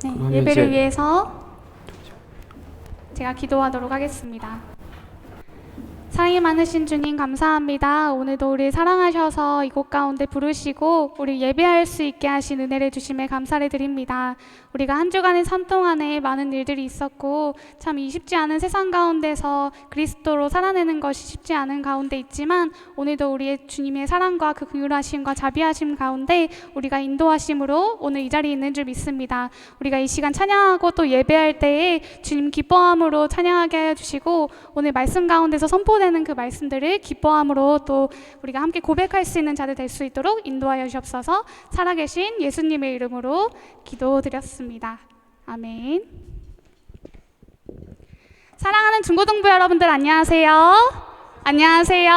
네, 예배를 위해서 제가 기도하도록 하겠습니다. 사랑이 많으신 주님 감사합니다. 오늘도 우리 사랑하셔서 이곳 가운데 부르시고 우리 예배할 수 있게 하신 은혜를 주심에 감사를 드립니다. 우리가 한 주간의 삶 동안에 많은 일들이 있었고 참 이 쉽지 않은 세상 가운데서 그리스도로 살아내는 것이 쉽지 않은 가운데 있지만 오늘도 우리의 주님의 사랑과 그 긍휼하심과 자비하심 가운데 우리가 인도하심으로 오늘 이 자리에 있는 줄 믿습니다. 우리가 이 시간 찬양하고 또 예배할 때에 주님 기뻐함으로 찬양하게 하여 주시고 오늘 말씀 가운데서 선포되는 그 말씀들을 기뻐함으로 또 우리가 함께 고백할 수 있는 자들 될 수 있도록 인도하여 주시옵소서. 살아계신 예수님의 이름으로 기도드렸습니다. 아멘. 사랑하는 중고등부 여러분들 안녕하세요. 안녕하세요.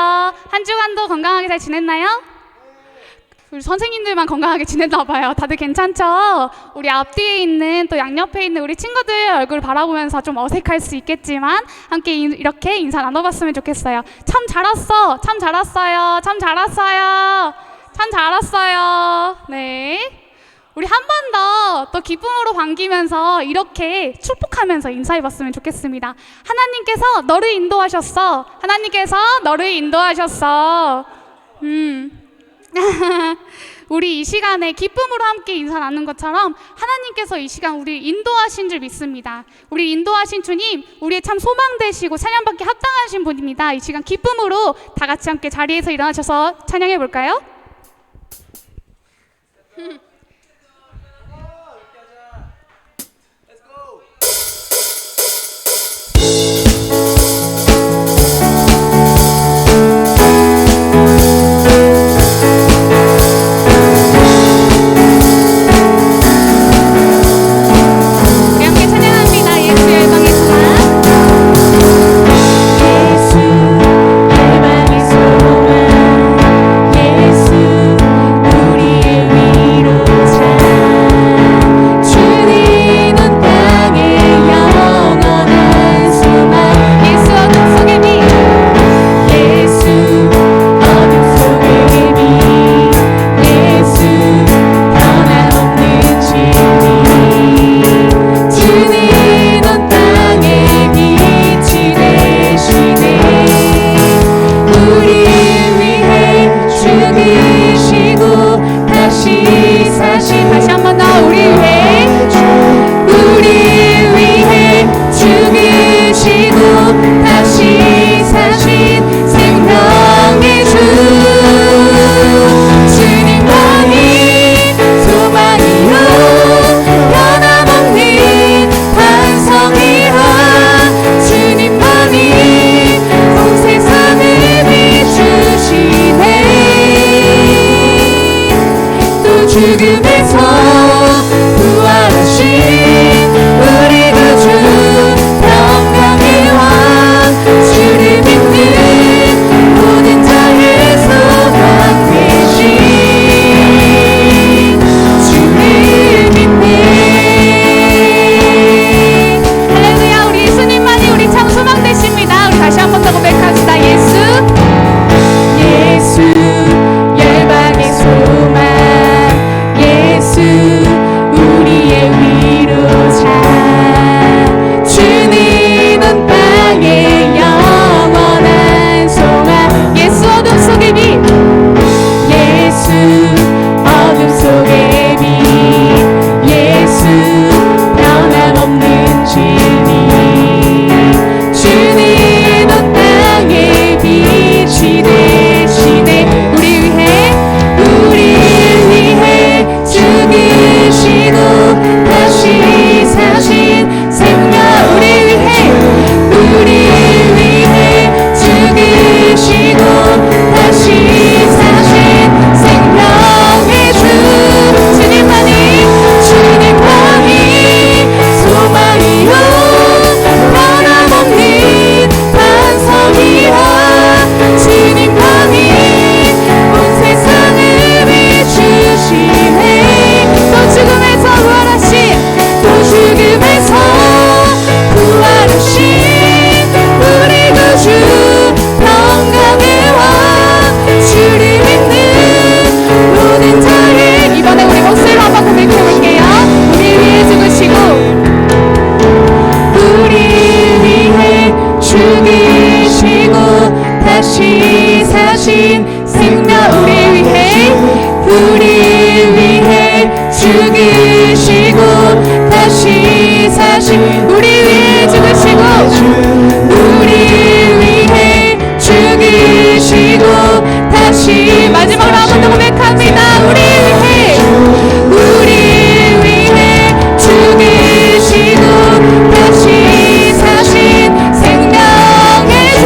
한 주간도 건강하게 잘 지냈나요? 우리 선생님들만 건강하게 지냈나 봐요. 다들 괜찮죠? 우리 앞뒤에 있는 또 양옆에 있는 우리 친구들 얼굴 바라보면서 좀 어색할 수 있겠지만 함께 이렇게 인사 나눠봤으면 좋겠어요. 참 잘 왔어. 참 잘 왔어요. 참 잘 왔어요. 참 잘 왔어요. 네. 우리 한 번 더 기쁨으로 반기면서 이렇게 축복하면서 인사해봤으면 좋겠습니다. 하나님께서 너를 인도하셨어. 하나님께서 너를 인도하셨어. 우리 이 시간에 기쁨으로 함께 인사 나눈 것처럼 하나님께서 이 시간 우리 인도하신 줄 믿습니다. 우리 인도하신 주님, 우리의 참 소망 되시고 찬양받기 합당하신 분입니다. 이 시간 기쁨으로 다 같이 함께 자리에서 일어나셔서 찬양해 볼까요? 예수 우리의 위로 사신 생명 우리 위해 죽으시고 다시 사신 우리 위해 죽으시고 우리 위해 죽으시고 다시 마지막으로 한 번 더 고백합니다. 우리 위해 죽으시고 다시 사신 생명의 주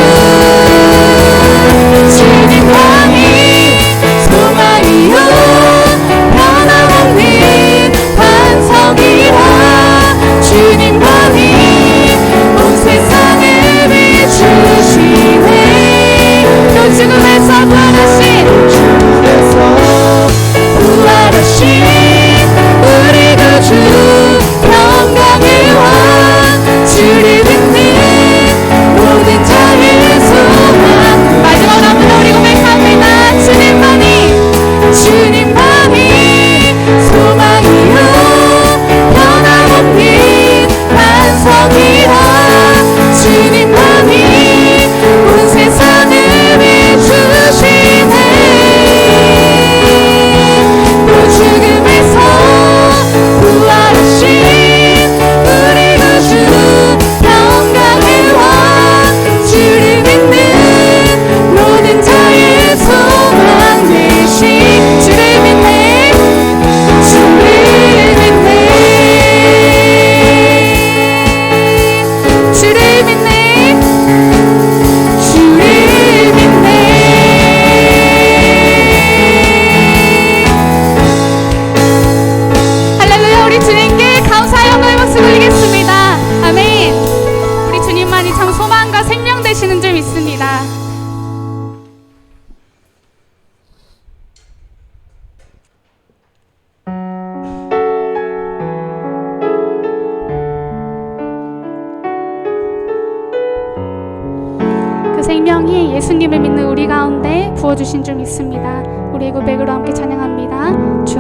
주님 왕이 소망이요 변함없는 반석이라 주님 왕이 온 세상을 비추시네 또 죽음에서 부활하신 우리 구주 평강의 왕 주를 믿는 모든 자의 소망 마지막으로 한 번 더 우리 고백합니다. 주님만이 소망이요 변함없는 반석이라 주님만이 온 세상을 비추시네 또 죽음에서 부활하신 우리 구주 평강의 왕 주를 믿는 모든 자의 소망 되신 주를 믿네 주를 믿네 주를 믿네 주를 믿네 할렐루야. 우리 주님께 감사의 영광의 박수 드리겠습니다. 아멘. 우리 주님만이 참 소망과 생명 되시는 줄 믿습니다. 그 생명이 예수님을 믿는 우리 가운데 부어주신 줄 믿습니다. 우리의 고백으로 함께 찬양합니다. 주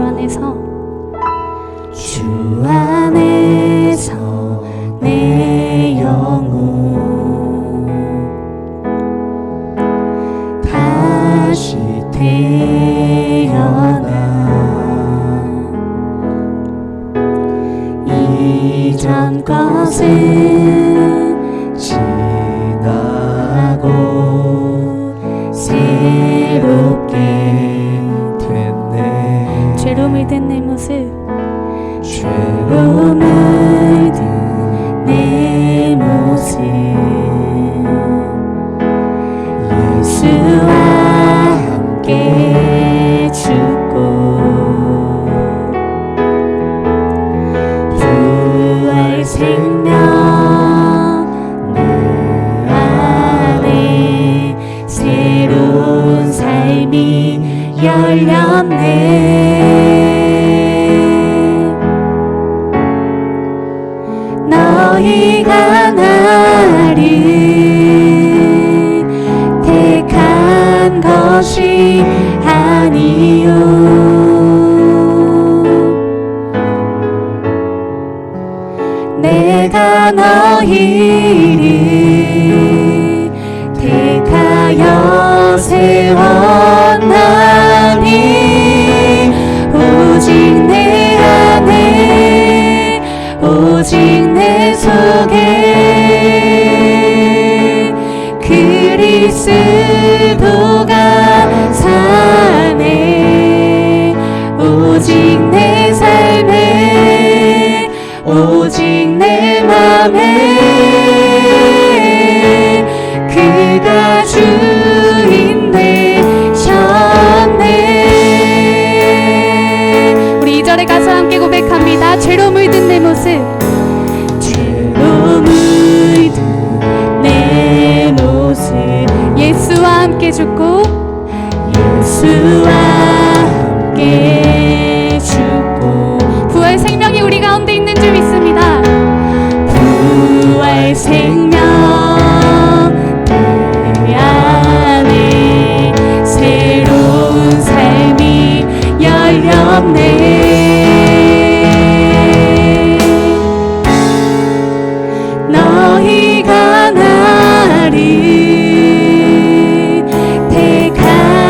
안에서 내 영혼 다시 태어나 이전 것은 지나고 새롭게 됐네 죄로 물든 내 모습 죄로 물든 내 모습 예수와 함께 죽고 부활 생명 내 안에 새로운 삶이 열렸네 너희가 나를 택한 것이 아니요 내가 너희를 택하여 세웠나니 오직 내 안에 오직 내 속에 그리스도가 사네 오직 내 삶에 오직 내 맘에 그가 주인 되셨네 우리 2절의 가사 함께 고백합니다. 죄로 물든 내 모습 예수와 함께 죽고 예수와 함께 죽고 부활 생명이 우리 가운데 있는 줄 믿습니다. 부활 생명 내 안에 새로운 삶이 열렸네 너희가 나를 택한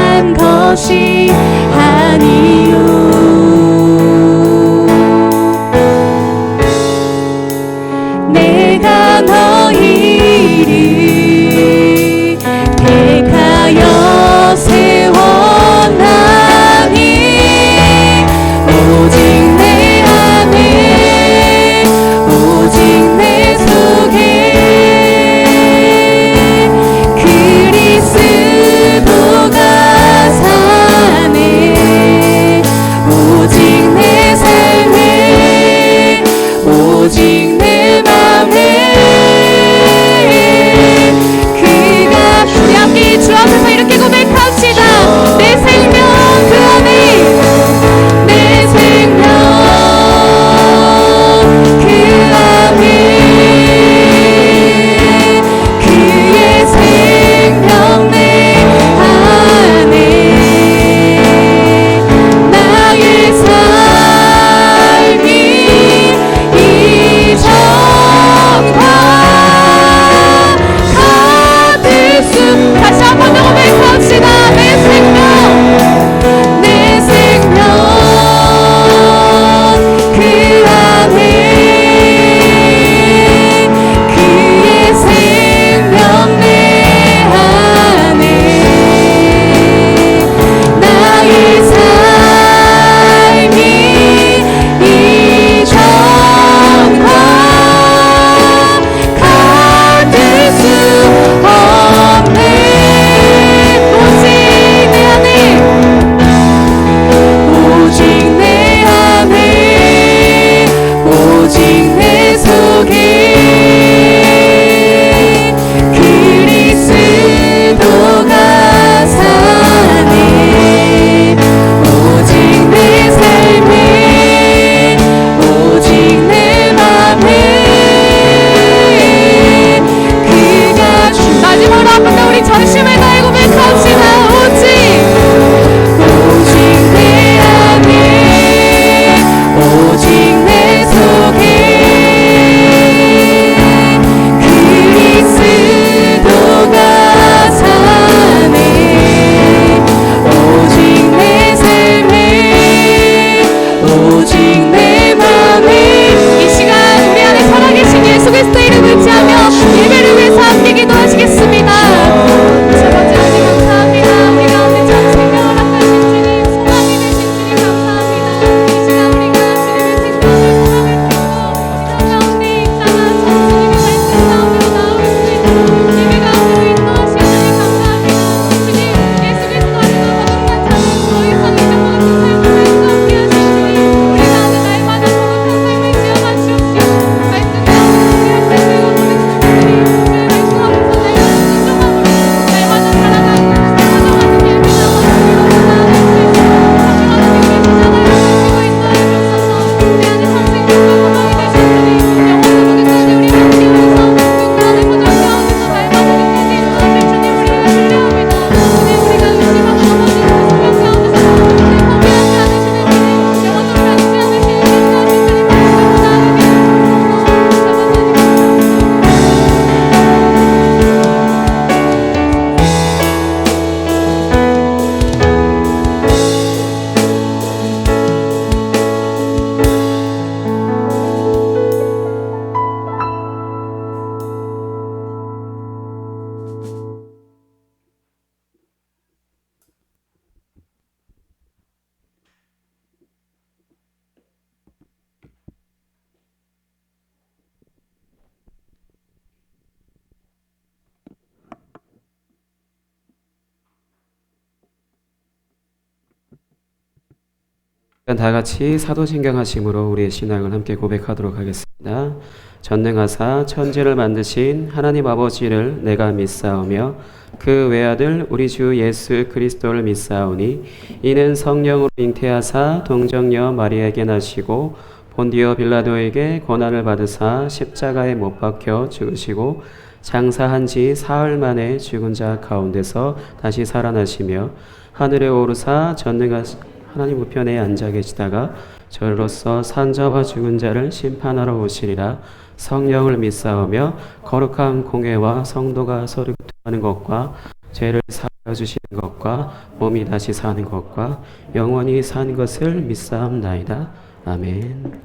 다 같이 사도신경 하심으로 우리의 신앙을 함께 고백하도록 하겠습니다. 전능하사 천지를 만드신 하나님 아버지를 내가 믿사오며 그 외아들 우리 주 예수 그리스도를 믿사오니 이는 성령으로 잉태하사 동정녀 마리아에게 나시고 본디오 빌라도에게 고난을 받으사 십자가에 못 박혀 죽으시고 장사한 지 사흘 만에 죽은 자 가운데서 다시 살아나시며 하늘에 오르사 전능하신 하나님 우편에 앉아 계시다가 저로서 산자와 죽은 자를 심판하러 오시리라. 성령을 믿사오며 거룩한 공회와 성도가 서로 교통하는 것과 죄를 사하여 주시는 것과 몸이 다시 사는 것과 영원히 사는 것을 믿사옵나이다. 아멘.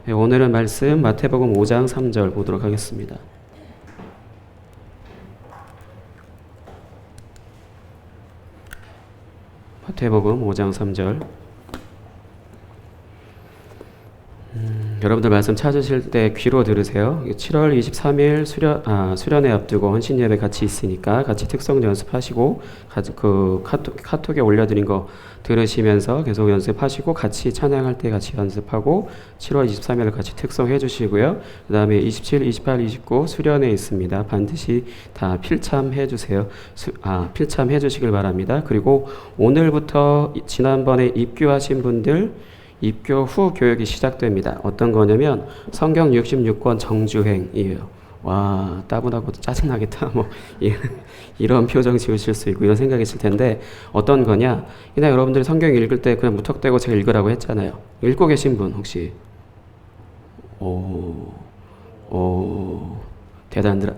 오늘은 말씀 마태복음 5장 3절 보도록 하겠습니다. 마태복음 5장 3절. 여러분들 말씀 찾으실 때 귀로 들으세요. 7월 23일 수련회 앞두고 헌신 예배 같이 있으니까 같이 특성 연습하시고 그 카톡에 올려드린 거 들으시면서 계속 연습하시고 같이 찬양할 때 같이 연습하고 7월 23일 같이 특성 해주시고요. 그 다음에 27, 28, 29 수련회 있습니다. 반드시 다 필참해 주세요. 필참해 주시길 바랍니다. 그리고 오늘부터 지난번에 입교하신 분들 입교 후 교육이 시작됩니다. 어떤 거냐면 성경 66권 정주행이에요. 와, 따분하고 짜증나겠다. 뭐 이런 표정 지으실 수 있고 이런 생각이 있을 텐데 어떤 거냐? 그냥 여러분들이 성경 읽을 때 그냥 무턱대고 제가 읽으라고 했잖아요. 읽고 계신 분 혹시? 대단들.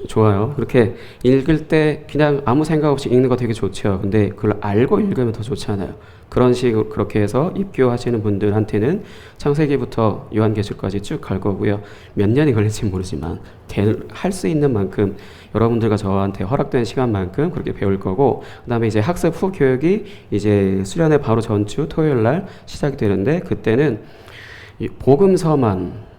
좋아요. 그렇게 읽을 때 그냥 아무 생각 없이 읽는 거 되게 좋죠. 근데 그걸 알고 읽으면 더 좋잖아요. 그런 식으로 그렇게 해서 입교하시는 분들한테는 창세기부터 요한계시록까지 쭉 갈 거고요. 몇 년이 걸릴지 모르지만 할 수 있는 만큼 여러분들과 저한테 허락된 시간만큼 그렇게 배울 거고, 그다음에 이제 학습 후 교육이 이제 수련회 바로 전주 토요일 날 시작이 되는데 그때는 이 복음서만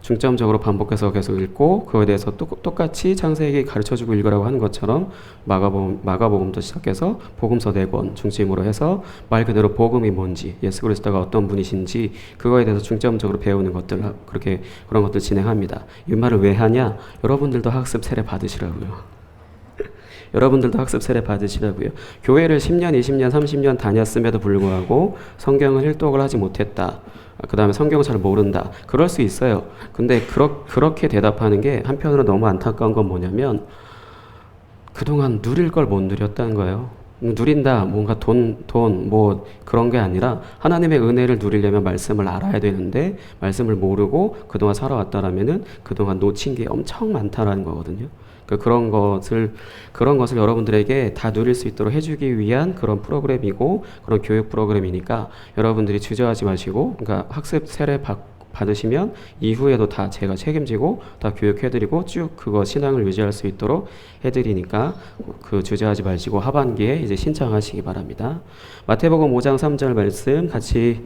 중점적으로 반복해서 계속 읽고 그거에 대해서 똑같이 창세기 가르쳐주고 읽으라고 하는 것처럼 마가복음도 시작해서 복음서 4권 중심으로 해서 말 그대로 복음이 뭔지, 예수 그리스도가 어떤 분이신지 그거에 대해서 중점적으로 배우는 것들, 그런 것들 진행합니다. 이 말을 왜 하냐? 여러분들도 학습 세례 받으시라고요. 여러분들도 학습 세례 받으시라고요. 교회를 10년, 20년, 30년 다녔음에도 불구하고 성경을 일독을 하지 못했다. 그 다음에 성경을 잘 모른다. 그럴 수 있어요. 근데 그렇게 대답하는 게 한편으로 너무 안타까운 건 뭐냐면 그동안 누릴 걸 못 누렸다는 거예요. 누린다, 뭔가 뭐 그런 게 아니라 하나님의 은혜를 누리려면 말씀을 알아야 되는데 말씀을 모르고 그동안 살아왔다라면은 그동안 놓친 게 엄청 많다라는 거거든요. 그런 것을 여러분들에게 다 누릴 수 있도록 해주기 위한 그런 프로그램이고 그런 교육 프로그램이니까 여러분들이 주저하지 마시고, 그러니까 학습 세례 받으시면 이후에도 다 제가 책임지고 다 교육해드리고 쭉 그거 신앙을 유지할 수 있도록 해드리니까 그 주저하지 마시고 하반기에 이제 신청하시기 바랍니다. 마태복음 5장 3절 말씀 같이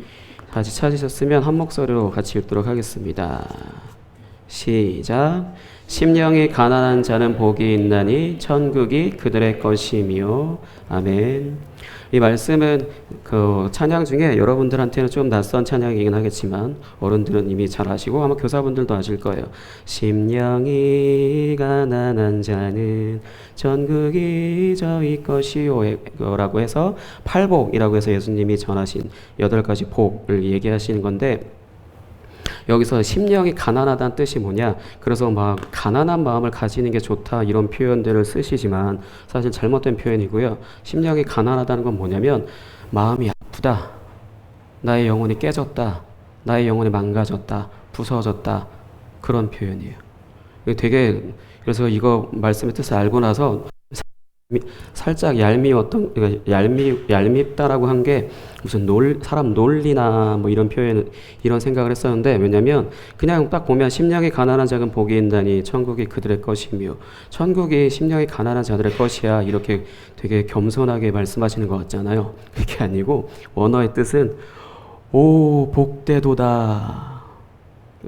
찾으셨으면 한 목소리로 같이 읽도록 하겠습니다. 시작. 심령이 가난한 자는 복이 있나니 천국이 그들의 것이며. 아멘. 이 말씀은 그 찬양 중에 여러분들한테는 좀 낯선 찬양이긴 하겠지만 어른들은 이미 잘 아시고 아마 교사분들도 아실 거예요. 심령이 가난한 자는 천국이 저희 것이요 라고 해서 팔복이라고 해서 예수님이 전하신 8가지 복을 얘기하시는 건데, 여기서 심령이 가난하다는 뜻이 뭐냐? 그래서 막 가난한 마음을 가지는 게 좋다 이런 표현들을 쓰시지만 사실 잘못된 표현이고요. 심령이 가난하다는 건 뭐냐면 마음이 아프다, 나의 영혼이 깨졌다, 나의 영혼이 망가졌다, 부서졌다, 그런 표현이에요. 그래서 이거 말씀의 뜻을 알고 나서 살짝 얄밉다라고 한 게 무슨 사람 논리나 뭐 이런 표현, 이런 생각을 했었는데, 왜냐면 그냥 딱 보면 심령이 가난한 자는 복이 있나니 천국이 그들의 것이며, 천국이 심령이 가난한 자들의 것이야, 이렇게 되게 겸손하게 말씀하시는 것 같잖아요. 그게 아니고 원어의 뜻은 오 복되도다,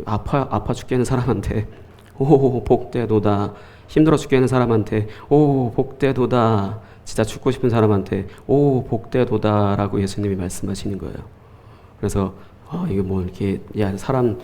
아파 죽겠는 사람한테 오 복되도다, 힘들어 죽겠는 사람한테 오 복되도다, 진짜 죽고 싶은 사람한테 오 복되도다 라고 예수님이 말씀하시는 거예요. 그래서 이게 뭐 이렇게 야 사람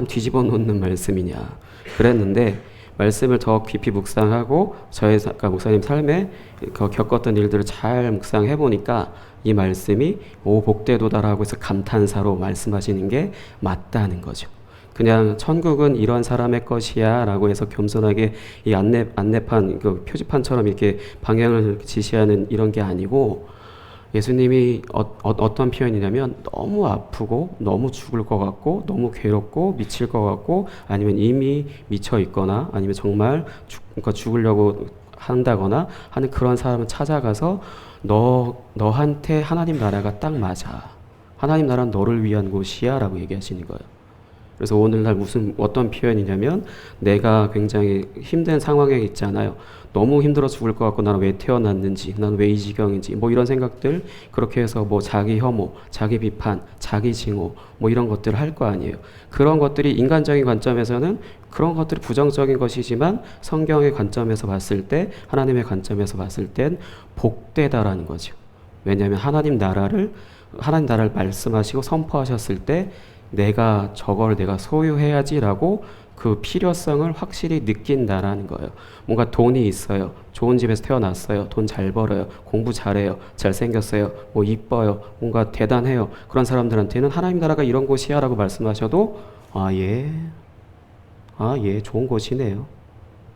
뒤집어 놓는 말씀이냐 그랬는데 말씀을 더 깊이 묵상하고 저의 그러니까 목사님 삶에 겪었던 일들을 잘 묵상해 보니까 이 말씀이 오 복되도다라고 해서 감탄사로 말씀하시는 게 맞다는 거죠. 그냥 천국은 이런 사람의 것이야 라고 해서 겸손하게 이 안내판 그 표지판처럼 이렇게 방향을 지시하는 이런 게 아니고 예수님이 어떤 표현이냐면 너무 아프고 너무 죽을 것 같고 너무 괴롭고 미칠 것 같고 아니면 이미 미쳐 있거나 아니면 정말 그러니까 죽으려고 한다거나 하는 그런 사람을 찾아가서 너한테 하나님 나라가 딱 맞아. 하나님 나라는 너를 위한 곳이야 라고 얘기하시는 거예요. 그래서 오늘날 어떤 표현이냐면 내가 굉장히 힘든 상황에 있잖아요. 너무 힘들어 죽을 것 같고 나는 왜 태어났는지, 나는 왜 이 지경인지 뭐 이런 생각들 그렇게 해서 뭐 자기 혐오, 자기 비판, 자기 징후 뭐 이런 것들을 할 거 아니에요. 그런 것들이 인간적인 관점에서는 그런 것들이 부정적인 것이지만 성경의 관점에서 봤을 때 하나님의 관점에서 봤을 땐 복되다라는 거죠. 왜냐하면 하나님 나라를 말씀하시고 선포하셨을 때 저걸 내가 소유해야지라고 그 필요성을 확실히 느낀다라는 거예요. 뭔가 돈이 있어요. 좋은 집에서 태어났어요. 돈 잘 벌어요. 공부 잘해요. 잘생겼어요. 뭐 이뻐요. 뭔가 대단해요. 그런 사람들한테는 하나님 나라가 이런 곳이야 라고 말씀하셔도 예, 좋은 곳이네요.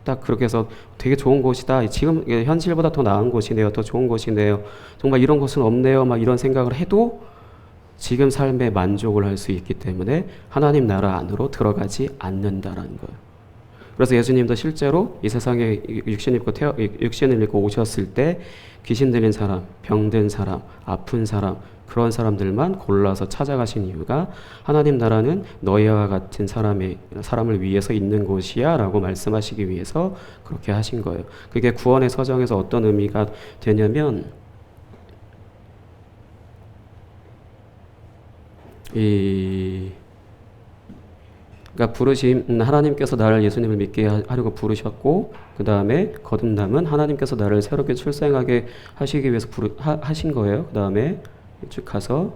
딱 그렇게 해서 되게 좋은 곳이다. 지금 현실보다 더 나은 곳이네요. 더 좋은 곳이네요. 정말 이런 곳은 없네요. 막 이런 생각을 해도 지금 삶에 만족을 할 수 있기 때문에 하나님 나라 안으로 들어가지 않는다라는 거예요. 그래서 예수님도 실제로 이 세상에 육신을 입고 오셨을 때 귀신 들린 사람, 병든 사람, 아픈 사람 그런 사람들만 골라서 찾아가신 이유가 하나님 나라는 너희와 같은 사람을 위해서 있는 곳이야 라고 말씀하시기 위해서 그렇게 하신 거예요. 그게 구원의 서정에서 어떤 의미가 되냐면 그러니까 부르심 하나님께서 나를 예수님을 믿게 하려고 부르셨고 그 다음에 거듭남은 하나님께서 나를 새롭게 출생하게 하시기 위해서 하신 거예요. 그 다음에 쭉 가서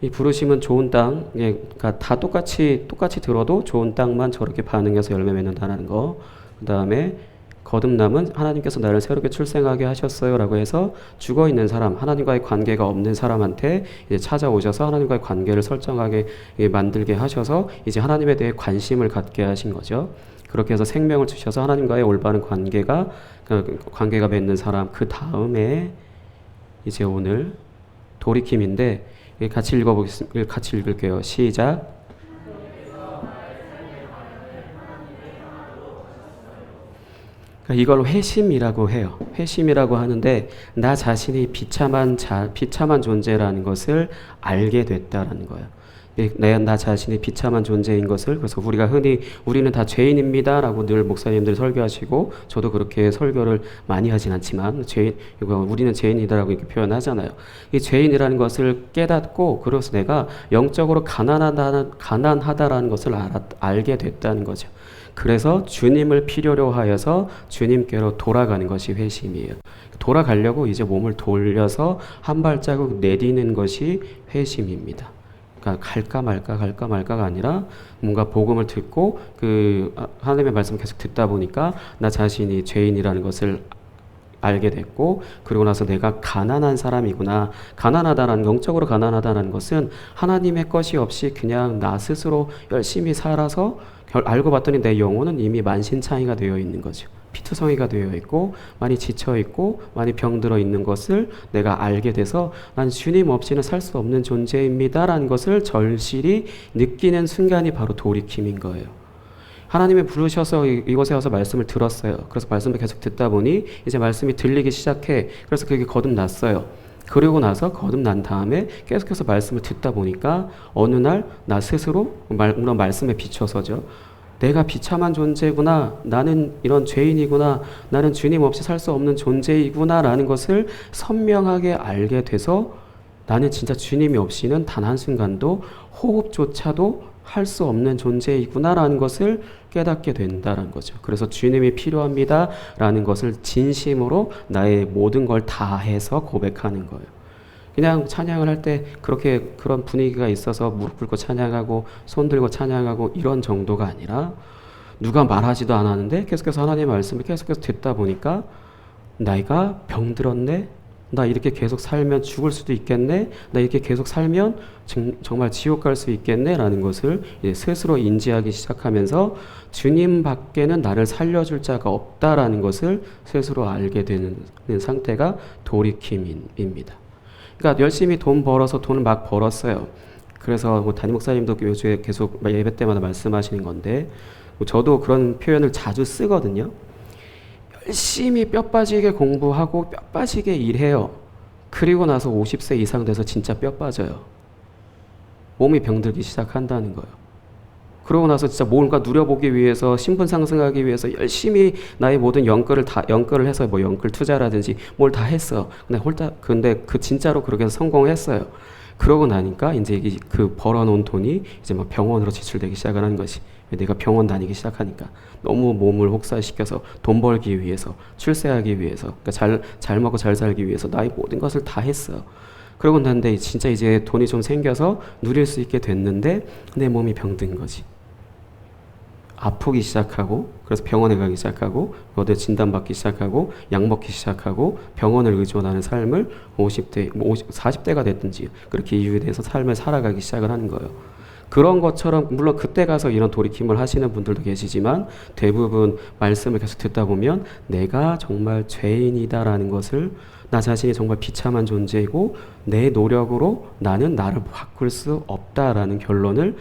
이 부르심은 좋은 땅, 그러니까 다 똑같이 들어도 좋은 땅만 저렇게 반응해서 열매 맺는다는 거. 그 다음에 거듭남은 하나님께서 나를 새롭게 출생하게 하셨어요 라고 해서 죽어있는 사람, 하나님과의 관계가 없는 사람한테 이제 찾아오셔서 하나님과의 관계를 설정하게 만들게 하셔서 이제 하나님에 대해 관심을 갖게 하신 거죠. 그렇게 해서 생명을 주셔서 하나님과의 올바른 관계가 맺는 사람, 그 다음에 이제 오늘 돌이킴인데 같이 읽을게요. 시작. 이걸 회심이라고 해요. 회심이라고 하는데 나 자신이 비참한 존재라는 것을 알게 됐다라는 거예요. 나 자신이 비참한 존재인 것을 그래서 우리는 다 죄인입니다라고 늘 목사님들이 설교하시고 저도 그렇게 설교를 많이 하진 않지만 우리는 죄인이다라고 이렇게 표현하잖아요. 이 죄인이라는 것을 깨닫고 그래서 내가 영적으로 가난하다라는 것을 알게 됐다는 거죠. 그래서 주님을 필요로 하여서 주님께로 돌아가는 것이 회심이에요. 돌아가려고 이제 몸을 돌려서 한 발자국 내디는 것이 회심입니다. 그러니까 갈까 말까가 아니라 뭔가 복음을 듣고 하나님의 말씀을 계속 듣다 보니까 나 자신이 죄인이라는 것을 알게 됐고 그리고 나서 내가 가난한 사람이구나. 영적으로 가난하다는 것은 하나님의 것이 없이 그냥 나 스스로 열심히 살아서 알고 봤더니 내 영혼은 이미 만신창이가 되어 있는 거죠. 피투성이가 되어 있고 많이 지쳐 있고 많이 병들어 있는 것을 내가 알게 돼서 난 주님 없이는 살 수 없는 존재입니다라는 것을 절실히 느끼는 순간이 바로 돌이킴인 거예요. 하나님이 부르셔서 이곳에 와서 말씀을 들었어요. 그래서 말씀을 계속 듣다 보니 이제 말씀이 들리기 시작해. 그래서 그게 거듭났어요. 그리고 나서 거듭난 다음에 계속해서 말씀을 듣다 보니까 어느 날 나 스스로 물론 말씀에 비춰서죠. 내가 비참한 존재구나. 나는 이런 죄인이구나. 나는 주님 없이 살 수 없는 존재이구나 라는 것을 선명하게 알게 돼서 나는 진짜 주님이 없이는 단 한순간도 호흡조차도 할 수 없는 존재이구나라는 것을 깨닫게 된다는 거죠. 그래서 주님이 필요합니다라는 것을 진심으로 나의 모든 걸 다해서 고백하는 거예요. 그냥 찬양을 할 때 그렇게 그런 분위기가 있어서 무릎 꿇고 찬양하고 손 들고 찬양하고 이런 정도가 아니라 누가 말하지도 않았는데 계속해서 하나님의 말씀을 계속해서 듣다 보니까 내가 병들었네? 나 이렇게 계속 살면 죽을 수도 있겠네? 나 이렇게 계속 살면 정말 지옥 갈 수 있겠네? 라는 것을 이제 스스로 인지하기 시작하면서 주님 밖에는 나를 살려줄 자가 없다라는 것을 스스로 알게 되는 상태가 돌이킴입니다. 그러니까 열심히 돈 벌어서 돈을 막 벌었어요. 그래서 뭐 담임 목사님도 요즘에 계속 예배 때마다 말씀하시는 건데 저도 그런 표현을 자주 쓰거든요. 열심히 뼈 빠지게 공부하고 뼈 빠지게 일해요. 그리고 나서 50세 이상 돼서 진짜 뼈 빠져요. 몸이 병들기 시작한다는 거예요. 그러고 나서 진짜 뭔가 누려보기 위해서 신분 상승하기 위해서 열심히 나의 모든 연끌을 해서 뭐 연끌 투자라든지 뭘 다 했어. 근데 그 진짜로 그렇게 해서 성공했어요. 그러고 나니까 이제 그 벌어놓은 돈이 이제 막 병원으로 지출되기 시작을 하는 것이. 내가 병원 다니기 시작하니까 너무 몸을 혹사시켜서 돈 벌기 위해서 출세하기 위해서 그러니까 잘 먹고 잘 살기 위해서 나의 모든 것을 다 했어요. 그러고 난데 진짜 이제 돈이 좀 생겨서 누릴 수 있게 됐는데 내 몸이 병든 거지. 아프기 시작하고 그래서 병원에 가기 시작하고 어디 진단받기 시작하고 약 먹기 시작하고 병원을 의존하는 삶을 50대, 40대가 됐든지 그렇게 이유에 대해서 삶을 살아가기 시작을 하는 거예요. 그런 것처럼 물론 그때 가서 이런 돌이킴을 하시는 분들도 계시지만 대부분 말씀을 계속 듣다 보면 내가 정말 죄인이다라는 것을 나 자신이 정말 비참한 존재이고 내 노력으로 나는 나를 바꿀 수 없다라는 결론을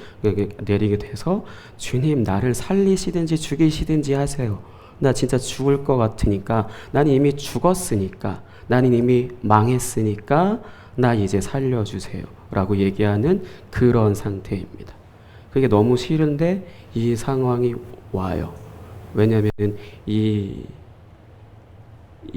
내리게 돼서 주님 나를 살리시든지 죽이시든지 하세요. 나 진짜 죽을 것 같으니까 나는 이미 죽었으니까 나는 이미 망했으니까 나 이제 살려주세요 라고 얘기하는 그런 상태입니다. 그게 너무 싫은데 이 상황이 와요. 왜냐하면 이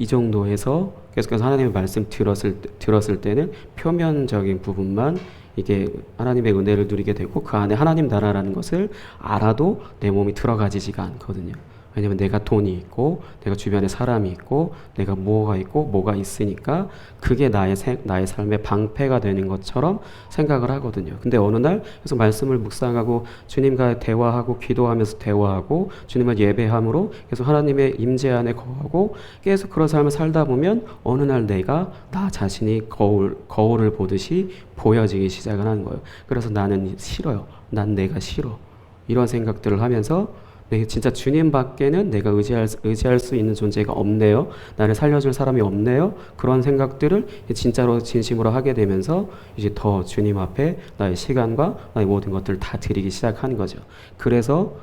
정도에서 계속해서 하나님의 말씀 들었을 때는 표면적인 부분만 이게 하나님의 은혜를 누리게 되고 그 안에 하나님 나라라는 것을 알아도 내 몸이 들어가지지가 않거든요. 왜냐면 내가 돈이 있고 내가 주변에 사람이 있고 내가 뭐가 있고 뭐가 있으니까 그게 나의 삶의 방패가 되는 것처럼 생각을 하거든요. 근데 어느 날 계속 말씀을 묵상하고 주님과 대화하고 기도하면서 대화하고 주님을 예배함으로 계속 하나님의 임재 안에 거하고 계속 그런 삶을 살다 보면 어느 날 내가 나 자신이 거울을 보듯이 보여지기 시작을 하는 거예요. 그래서 나는 싫어요. 난 내가 싫어. 이런 생각들을 하면서 진짜 주님 밖에는 내가 의지할 수 있는 존재가 없네요. 나를 살려줄 사람이 없네요. 그런 생각들을 진짜로 진심으로 하게 되면서 이제 더 주님 앞에 나의 시간과 나의 모든 것들을 다 드리기 시작하는 거죠. 그래서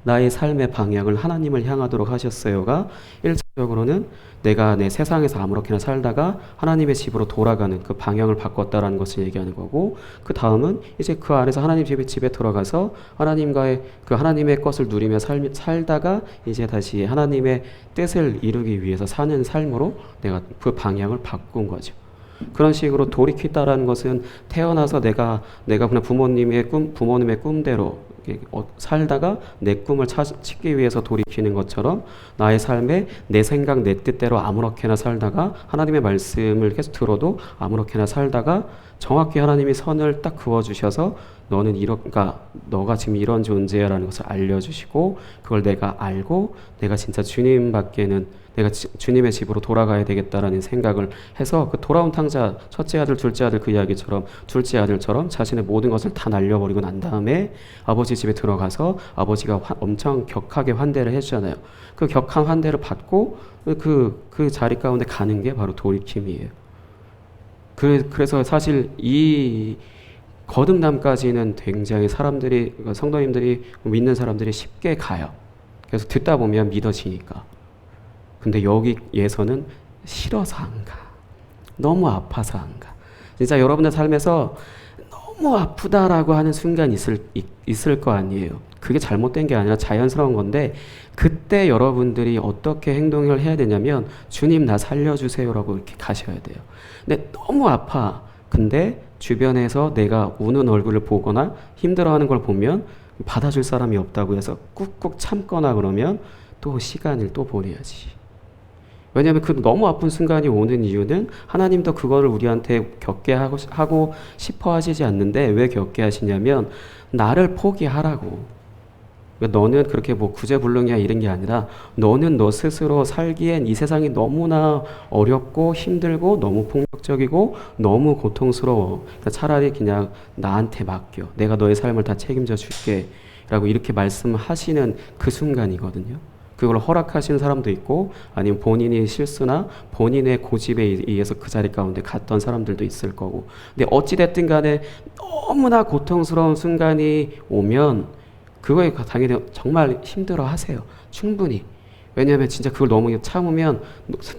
나의 삶의 방향을 하나님을 향하도록 하셨어요가 1차적으로는 내가 내 세상에서 아무렇게나 살다가 하나님의 집으로 돌아가는 그 방향을 바꿨다라는 것을 얘기하는 거고, 그 다음은 이제 그 안에서 하나님 집에 들어가서 하나님과의 그 하나님의 것을 누리며 살다가 이제 다시 하나님의 뜻을 이루기 위해서 사는 삶으로 내가 그 방향을 바꾼 거죠. 그런 식으로 돌이키다라는 것은 태어나서 내가 그냥 부모님의 꿈대로 살다가 내 꿈을 찾기 위해서 돌이키는 것처럼 나의 삶에 내 생각 내 뜻대로 아무렇게나 살다가 하나님의 말씀을 계속 들어도 아무렇게나 살다가 정확히 하나님이 선을 딱 그어주셔서 그러니까 너가 지금 이런 존재야라는 것을 알려주시고 그걸 내가 알고 내가 진짜 주님 밖에는 내가 주님의 집으로 돌아가야 되겠다라는 생각을 해서 그 돌아온 탕자 첫째 아들 둘째 아들 그 이야기처럼 둘째 아들처럼 자신의 모든 것을 다 날려버리고 난 다음에 아버지 집에 들어가서 아버지가 엄청 격하게 환대를 해주잖아요. 그 격한 환대를 받고 그 자리 가운데 가는 게 바로 돌이킴이에요. 그래서 사실 이 거듭남까지는 굉장히 성도님들이 믿는 사람들이 쉽게 가요. 그래서 듣다 보면 믿어지니까. 근데 여기에서는 싫어서 안 가. 너무 아파서 안 가. 진짜 여러분의 삶에서 너무 아프다라고 하는 순간이 있을 거 아니에요. 그게 잘못된 게 아니라 자연스러운 건데 그때 여러분들이 어떻게 행동을 해야 되냐면 주님 나 살려주세요라고 이렇게 가셔야 돼요. 근데 너무 아파. 근데 주변에서 내가 우는 얼굴을 보거나 힘들어하는 걸 보면 받아줄 사람이 없다고 해서 꾹꾹 참거나 그러면 또 시간을 또 보내야지. 왜냐하면 그 너무 아픈 순간이 오는 이유는 하나님도 그거를 우리한테 겪게 하고 싶어 하시지 않는데 왜 겪게 하시냐면 나를 포기하라고. 그러니까 너는 그렇게 뭐 구제불능이야 이런 게 아니라 너는 너 스스로 살기엔 이 세상이 너무나 어렵고 힘들고 너무 폭력적이고 너무 고통스러워. 그러니까 차라리 그냥 나한테 맡겨. 내가 너의 삶을 다 책임져 줄게. 라고 이렇게 말씀하시는 그 순간이거든요. 그걸 허락하시는 사람도 있고 아니면 본인의 실수나 본인의 고집에 의해서 그 자리 가운데 갔던 사람들도 있을 거고. 근데 어찌됐든 간에 너무나 고통스러운 순간이 오면 그거에 당연히 정말 힘들어 하세요. 충분히. 왜냐하면 진짜 그걸 너무 참으면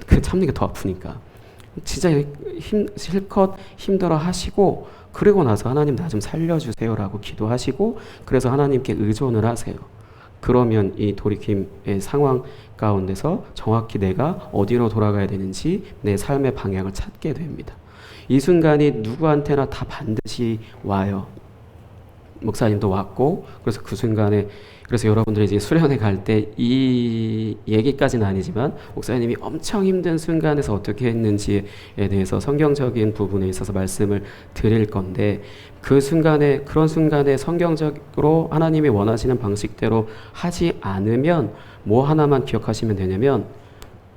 그 참는 게 더 아프니까. 진짜 실컷 힘들어 하시고 그리고 나서 하나님 나 좀 살려주세요라고 기도하시고 그래서 하나님께 의존을 하세요. 그러면 이 돌이킴의 상황 가운데서 정확히 내가 어디로 돌아가야 되는지 내 삶의 방향을 찾게 됩니다. 이 순간이 누구한테나 다 반드시 와요. 목사님도 왔고 그래서 그 순간에 그래서 여러분들이 이제 수련회 갈 때 이 얘기까지는 아니지만 목사님이 엄청 힘든 순간에서 어떻게 했는지에 대해서 성경적인 부분에 있어서 말씀을 드릴 건데 그 순간에 그런 순간에 성경적으로 하나님이 원하시는 방식대로 하지 않으면 뭐 하나만 기억하시면 되냐면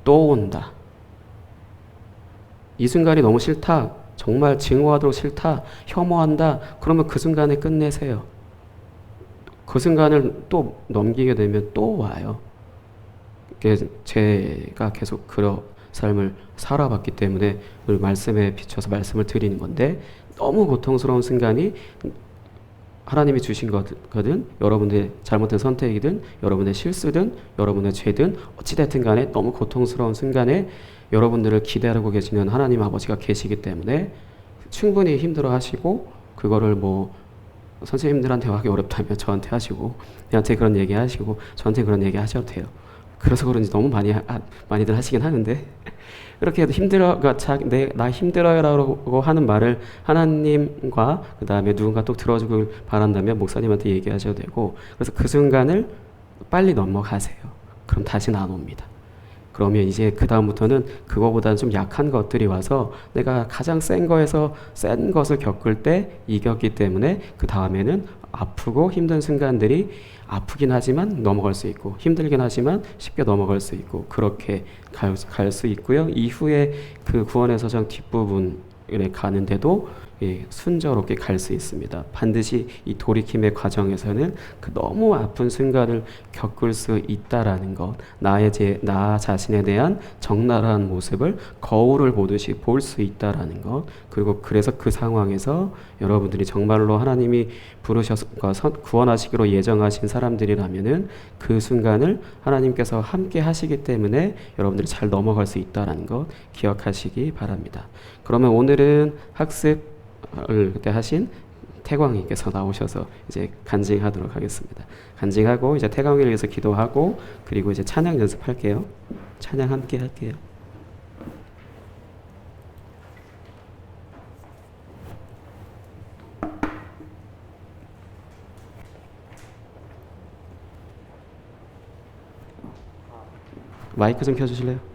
또 온다. 이 순간이 너무 싫다. 정말 증오하도록 싫다. 혐오한다. 그러면 그 순간에 끝내세요. 그 순간을 또 넘기게 되면 또 와요. 제가 계속 그런 삶을 살아봤기 때문에 오늘 말씀에 비춰서 말씀을 드리는 건데 너무 고통스러운 순간이 하나님이 주신 거든 여러분의 잘못된 선택이든 여러분의 실수든 여러분의 죄든 어찌됐든 간에 너무 고통스러운 순간에 여러분들을 기다리고 계시는 하나님 아버지가 계시기 때문에 충분히 힘들어 하시고 그거를 뭐 선생님들한테 하기 어렵다면 저한테 하시고 저한테 그런 얘기 하시고 저한테 그런 얘기 하셔도 돼요. 그래서 그런지 너무 많이들 하시긴 하는데 그렇게 해도 나 힘들어요라고 하는 말을 하나님과 그 다음에 누군가 또 들어주길 바란다면 목사님한테 얘기하셔도 되고 그래서 그 순간을 빨리 넘어가세요. 그럼 다시는 안 옵니다. 그러면 이제 그 다음부터는 그거보다는 좀 약한 것들이 와서 내가 가장 센 거에서 센 것을 겪을 때 이겼기 때문에 그 다음에는 아프고 힘든 순간들이 아프긴 하지만 넘어갈 수 있고 힘들긴 하지만 쉽게 넘어갈 수 있고 그렇게 갈 수 있고요. 이후에 그 구원의 서정 뒷부분에 가는데도 순조롭게 갈 수 있습니다. 반드시 이 돌이킴의 과정에서는 그 너무 아픈 순간을 겪을 수 있다라는 것, 나 자신에 대한 적나라한 모습을 거울을 보듯이 볼 수 있다라는 것, 그리고 그래서 그 상황에서 여러분들이 정말로 하나님이 부르셔서 구원하시기로 예정하신 사람들이라면은 그 순간을 하나님께서 함께 하시기 때문에 여러분들이 잘 넘어갈 수 있다라는 것 기억하시기 바랍니다. 그러면 오늘은 학습 그때 하신 태광이께서 나오셔서 이제 간증하도록 하겠습니다. 간증하고 이제 태광이를 위해서 기도하고 그리고 이제 찬양 연습할게요. 찬양 함께 할게요. 마이크 좀 켜주실래요?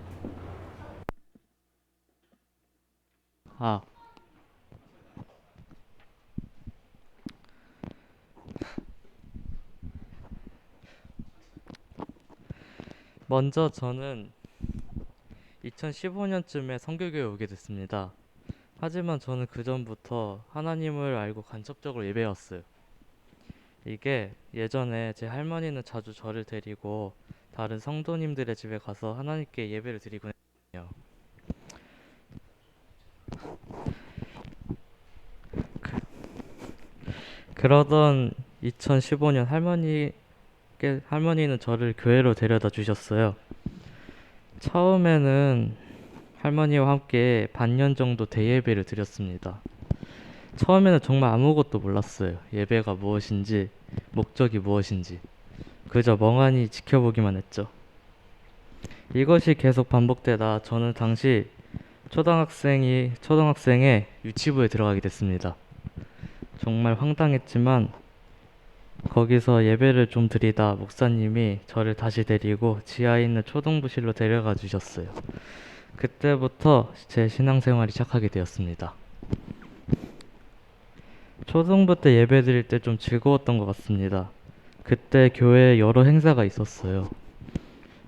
먼저 저는 2015년쯤에 선교교회에 오게 됐습니다. 하지만 저는 그 전부터 하나님을 알고 간접적으로 예배였어요. 이게 예전에 제 할머니는 자주 저를 데리고 다른 성도님들의 집에 가서 하나님께 예배를 드리곤 했거든요. 그러던 2015년 할머니는 저를 교회로 데려다 주셨어요. 처음에는 할머니와 함께 반년 정도 대예배를 드렸습니다. 처음에는 정말 아무것도 몰랐어요. 예배가 무엇인지, 목적이 무엇인지. 그저 멍하니 지켜보기만 했죠. 이것이 계속 반복되다 저는 당시 초등학생의 유치부에 들어가게 됐습니다. 정말 황당했지만 거기서 예배를 좀 드리다 목사님이 저를 다시 데리고 지하에 있는 초등부실로 데려가 주셨어요. 그때부터 제 신앙생활이 시작하게 되었습니다. 초등부 때 예배 드릴 때 좀 즐거웠던 것 같습니다. 그때 교회에 여러 행사가 있었어요.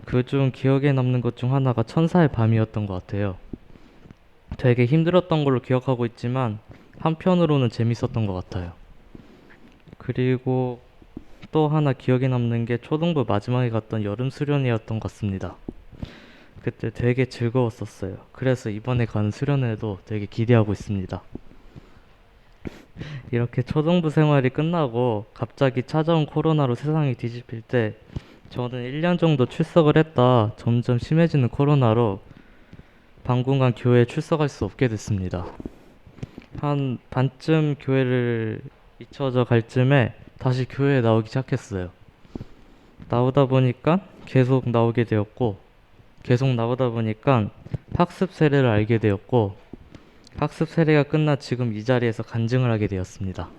그중 기억에 남는 것 중 하나가 천사의 밤이었던 것 같아요. 되게 힘들었던 걸로 기억하고 있지만 한편으로는 재밌었던 것 같아요. 그리고 또 하나 기억에 남는 게 초등부 마지막에 갔던 여름 수련회였던 것 같습니다. 그때 되게 즐거웠었어요. 그래서 이번에 가는 수련회도 되게 기대하고 있습니다. 이렇게 초등부 생활이 끝나고 갑자기 찾아온 코로나로 세상이 뒤집힐 때 저는 1년 정도 출석을 했다 점점 심해지는 코로나로 당분간 교회에 출석할 수 없게 됐습니다. 한 반쯤 교회를 잊혀져 갈 쯤에 다시 교회에 나오기 시작했어요. 나오다 보니까 계속 나오게 되었고 계속 나오다 보니까 학습 세례를 알게 되었고 학습 세례가 끝나 지금 이 자리에서 간증을 하게 되었습니다.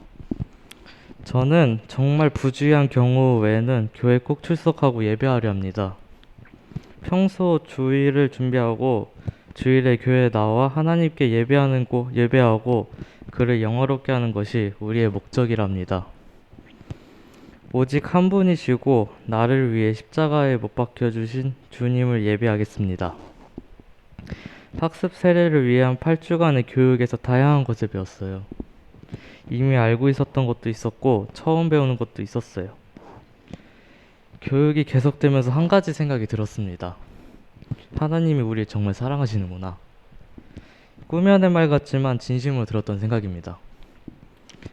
저는 정말 부주의한 경우 외에는 교회 꼭 출석하고 예배하려 합니다. 평소 주일을 준비하고 주일에 교회에 나와 하나님께 예배하고 그를 영화롭게 하는 것이 우리의 목적이랍니다. 오직 한 분이시고 나를 위해 십자가에 못 박혀주신 주님을 예배하겠습니다. 학습 세례를 위한 8주간의 교육에서 다양한 것을 배웠어요. 이미 알고 있었던 것도 있었고 처음 배우는 것도 있었어요. 교육이 계속되면서 한 가지 생각이 들었습니다. 하나님이 우리를 정말 사랑하시는구나. 꾸며낸 말 같지만 진심으로 들었던 생각입니다.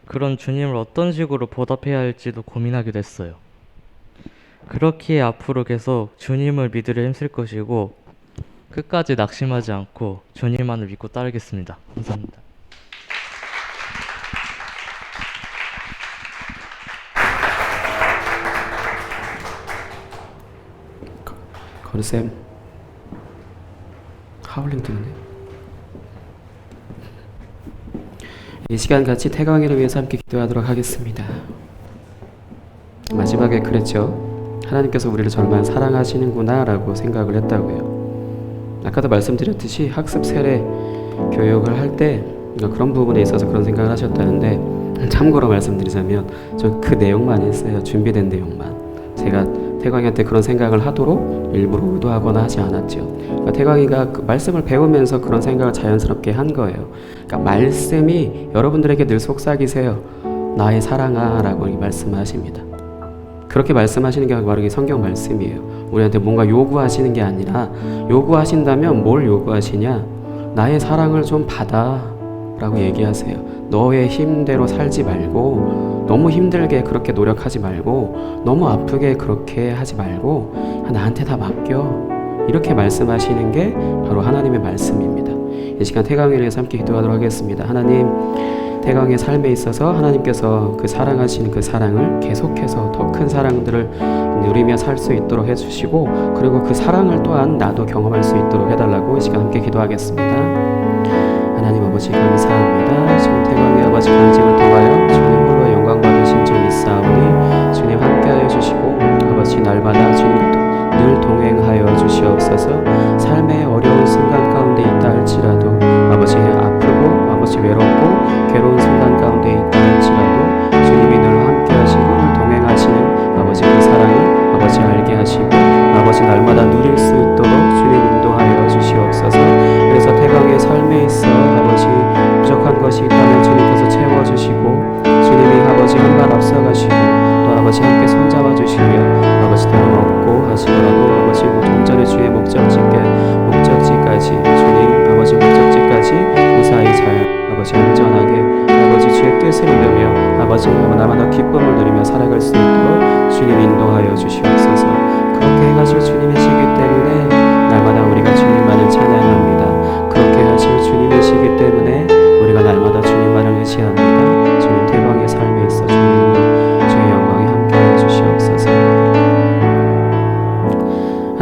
그런 주님을 어떤 식으로 보답해야 할지도 고민하게 됐어요. 그렇기에 앞으로 계속 주님을 믿으려 힘쓸 것이고 끝까지 낙심하지 않고 주님만을 믿고 따르겠습니다. 감사합니다. 건쌤 하울링 뜨는데 이 시간 같이 태광이를 위해서 함께 기도하도록 하겠습니다. 마지막에 그랬죠. 하나님께서 우리를 정말 사랑하시는구나 라고 생각을 했다고요. 아까도 말씀드렸듯이 학습 세례 교육을 할 때 그런 부분에 있어서 그런 생각을 하셨다는데 참고로 말씀드리자면 전 그 내용만 했어요. 준비된 내용만. 제가 태광이한테 그런 생각을 하도록 일부러 의도하거나 하지 않았죠. 그러니까 태광이가 그 말씀을 배우면서 그런 생각을 자연스럽게 한 거예요. 그러니까 말씀이 여러분들에게 늘 속삭이세요. 나의 사랑아 라고 말씀하십니다. 그렇게 말씀하시는 게 바로 성경 말씀이에요. 우리한테 뭔가 요구하시는 게 아니라 요구하신다면 뭘 요구하시냐? 나의 사랑을 좀 받아 라고 얘기하세요. 너의 힘대로 살지 말고 너무 힘들게 그렇게 노력하지 말고 너무 아프게 그렇게 하지 말고 나한테 다 맡겨 이렇게 말씀하시는 게 바로 하나님의 말씀입니다. 이 시간 태광이를 위해서 함께 기도하도록 하겠습니다. 하나님, 태광의 삶에 있어서 하나님께서 그 사랑하시는 그 사랑을 계속해서 더 큰 사랑들을 누리며 살 수 있도록 해주시고 그리고 그 사랑을 또한 나도 경험할 수 있도록 해달라고 이 시간 함께 기도하겠습니다. 하나님 아버지 감사합니다. 주님 태광의 아버지 간증을 통하여 주님 홀로 영광 받으신 점 있사오니 주님 함께하여 주시고 아버지 날마다 주님 늘 동행하여 주시옵소서. 삶의 어려운 순간 가운데 있다 할지라도 아버지 아프고 아버지 외롭고 괴로운 순간 가운데 있다 할지라도 주님이 늘 함께하시고 늘 동행하시는 아버지 그 사랑을 아버지 알게 하시고 아버지 날마다 누릴 수 있도록 주님 인도하여 주시옵소서. 그래서 태광의 삶에 있어 아버지 부족한 것이 있다면 주님께서 채워주시고 주님이 아버지 한 발 앞서가시고 또 아버지 함께 손잡아 주시며 아버지 때로 없고 하시더라도 아버지 온전히 주의 목적지까지 주님 아버지 목적지까지 무사히 잘 아버지 안전하게 아버지 주의 뜻을 이루며 아버지 날마다 기쁨을 누리며 살아갈 수 있도록 주님 인도하여 주시옵소서. 그렇게 해가실 주님이시기 때문에 날마다 우리가 주님만을 찬양합니다. 그렇게 하실 주님이시기 때문에 우리가 날마다 주님만을 의지합니다. 주님 태광의 삶에 있어 주님 주의 영광에 함께하여 주시옵소서.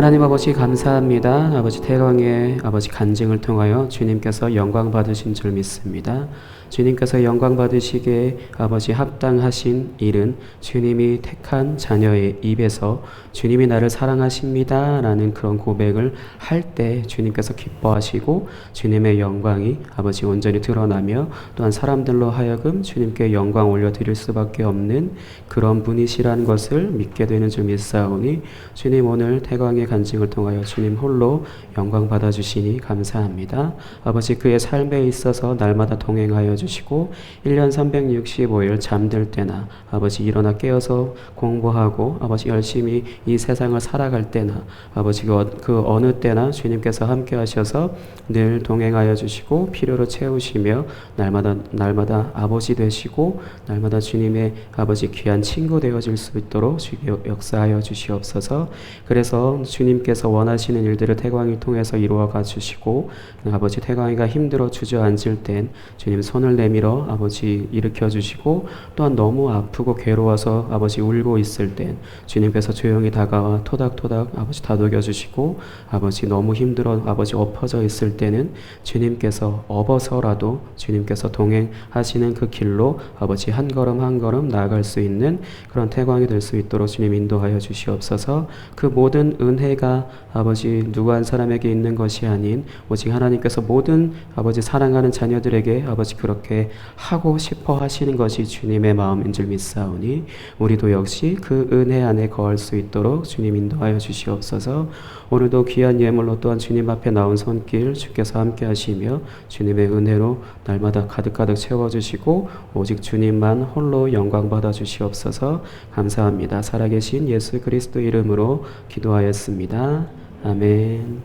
하나님 아버지 감사합니다. 아버지 태광의 아버지 간증을 통하여 주님께서 영광 받으신 줄 믿습니다. 주님께서 영광 받으시기에 아버지 합당하신 일은 주님이 택한 자녀의 입에서 주님이 나를 사랑하십니다 라는 그런 고백을 할 때 주님께서 기뻐하시고 주님의 영광이 아버지 온전히 드러나며 또한 사람들로 하여금 주님께 영광 올려드릴 수밖에 없는 그런 분이시라는 것을 믿게 되는 줄 믿사오니 주님 오늘 태광의 간증을 통하여 주님 홀로 영광 받아주시니 감사합니다. 아버지 그의 삶에 있어서 날마다 동행하여 주시고 1년 365일 잠들 때나 아버지 일어나 깨어서 공부하고 아버지 열심히 이 세상을 살아갈 때나 아버지 그 어느 때나 주님께서 함께 하셔서 늘 동행하여 주시고 필요로 채우시며 날마다 아버지 되시고 날마다 주님의 아버지 귀한 친구 되어질 수 있도록 역사하여 주시옵소서. 그래서 주님께서 원하시는 일들을 태광을 통해서 이루어가 주시고 아버지 태광이가 힘들어 주저앉을 땐 주님 손을 내밀어 아버지 일으켜 주시고 또한 너무 아프고 괴로워서 아버지 울고 있을 땐 주님께서 조용히 다가와 토닥토닥 아버지 다독여 주시고 아버지 너무 힘들어 아버지 엎어져 있을 때는 주님께서 업어서라도 주님께서 동행하시는 그 길로 아버지 한 걸음 한 걸음 나아갈 수 있는 그런 태광이 될 수 있도록 주님 인도하여 주시옵소서. 그 모든 은혜가 아버지 누구 한 사람에게 있는 것이 아닌 오직 하나님께서 모든 아버지 사랑하는 자녀들에게 아버지 그렇게 하고 싶어 하시는 것이 주님의 마음인 줄 믿사오니 우리도 역시 그 은혜 안에 거할 수 있도록 주님 인도하여 주시옵소서. 오늘도 귀한 예물로 또한 주님 앞에 나온 손길 주께서 함께 하시며 주님의 은혜로 날마다 가득가득 채워주시고 오직 주님만 홀로 영광 받아 주시옵소서. 감사합니다. 살아계신 예수 그리스도 이름으로 기도하였습니다. 아멘.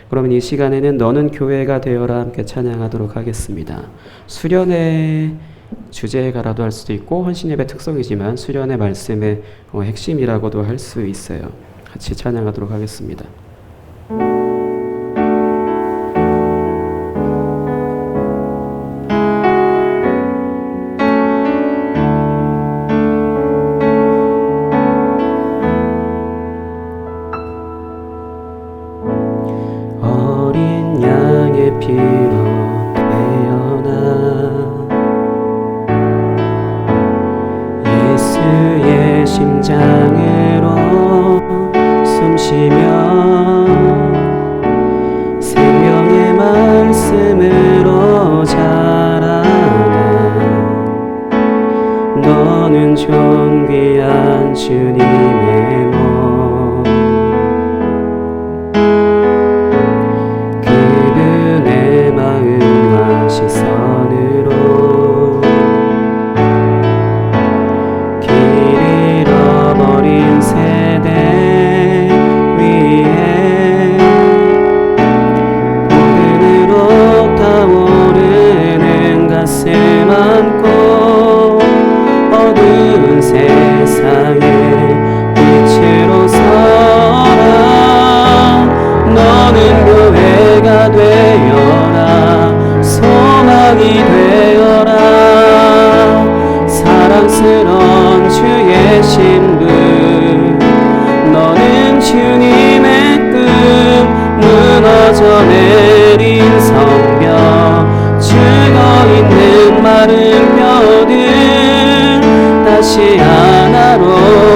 그러면 이 시간에는 너는 교회가 되어라 함께 찬양하도록 하겠습니다. 수련의 주제가라도 할 수도 있고 헌신예배 특성이지만 수련의 말씀의 핵심이라고도 할 수 있어요. 같이 찬양하도록 하겠습니다. 어린 양의 피로 태어나 예수의 심장으로 숨쉬며 생명의 말씀으로 자라나 너는 존귀한 주님의 몸 그분의 마음과 시선으로 길 잃어버린 세대 위에 복음으로 타오르는 가슴 안고 어두운 세상에 빛으로 서라 너는 교회가 되어라 소망이 되어라 사랑스러운 주의 신부 너는 주님의 꿈 무너져 내린 성벽 죽어있는 마른 뼈들 다시 하나로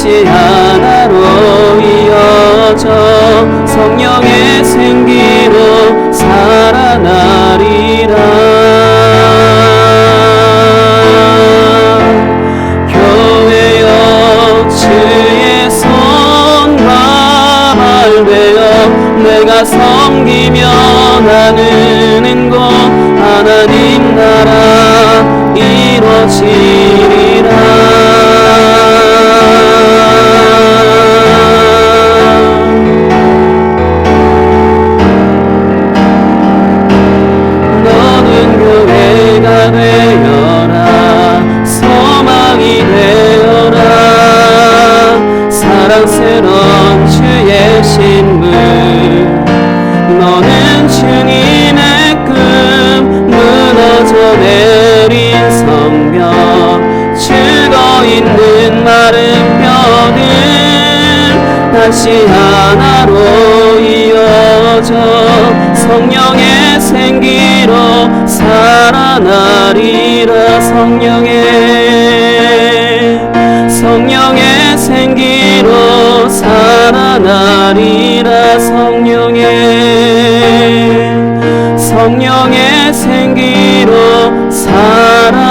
다시 하나로 이어져 성령의 생기로 살아나리라. 교회여 주의 손과 발 되어 내가 섬기며 나누는 곳 하나님 나라 이루어지리라. 너는 교회가 되어라. 소망이 되어라. 사랑스러운 주의 신물. 너는 주님의 꿈 무너져 내린 성벽 죽어 있는 마른 뼈들 다시 하나로 이어져 성령의 생기로 살아나리라. 성령의 생기로 살아나리라. 성령의 생기로 살아나리라.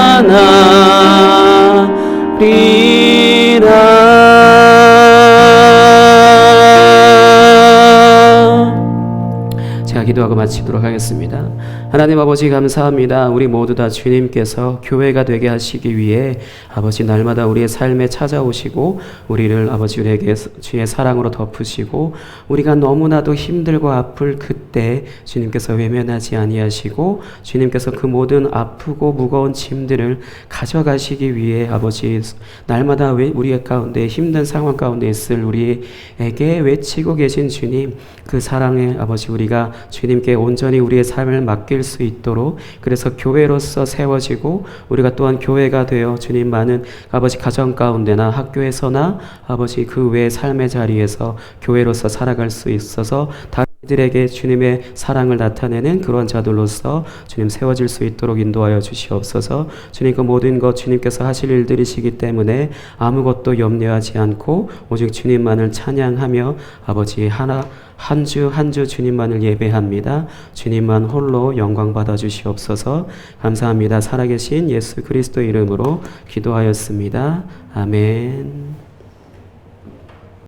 제가 기도하고 마치도록 하겠습니다. 하나님 아버지 감사합니다. 우리 모두 다 주님께서 교회가 되게 하시기 위해 아버지 날마다 우리의 삶에 찾아오시고 우리를 아버지 우리에게 주의 사랑으로 덮으시고 우리가 너무나도 힘들고 아플 그때 주님께서 외면하지 아니하시고 주님께서 그 모든 아프고 무거운 짐들을 가져가시기 위해 아버지 날마다 우리 가운데 힘든 상황 가운데 있을 우리에게 외치고 계신 주님, 그 사랑에 아버지 우리가 주님께 온전히 우리의 삶을 맡길 수 있도록, 그래서 교회로서 세워지고 우리가 또한 교회가 되어 주님 많은 아버지 가정 가운데나 학교에서나 아버지 그 외의 삶의 자리에서 교회로서 살아갈 수 있어서 이들에게 주님의 사랑을 나타내는 그런 자들로서 주님 세워질 수 있도록 인도하여 주시옵소서. 주님 그 모든 것 주님께서 하실 일들이시기 때문에 아무것도 염려하지 않고 오직 주님만을 찬양하며 아버지 한 주 한 주 주님만을 예배합니다. 주님만 홀로 영광 받아 주시옵소서. 감사합니다. 살아계신 예수 그리스도 이름으로 기도하였습니다. 아멘.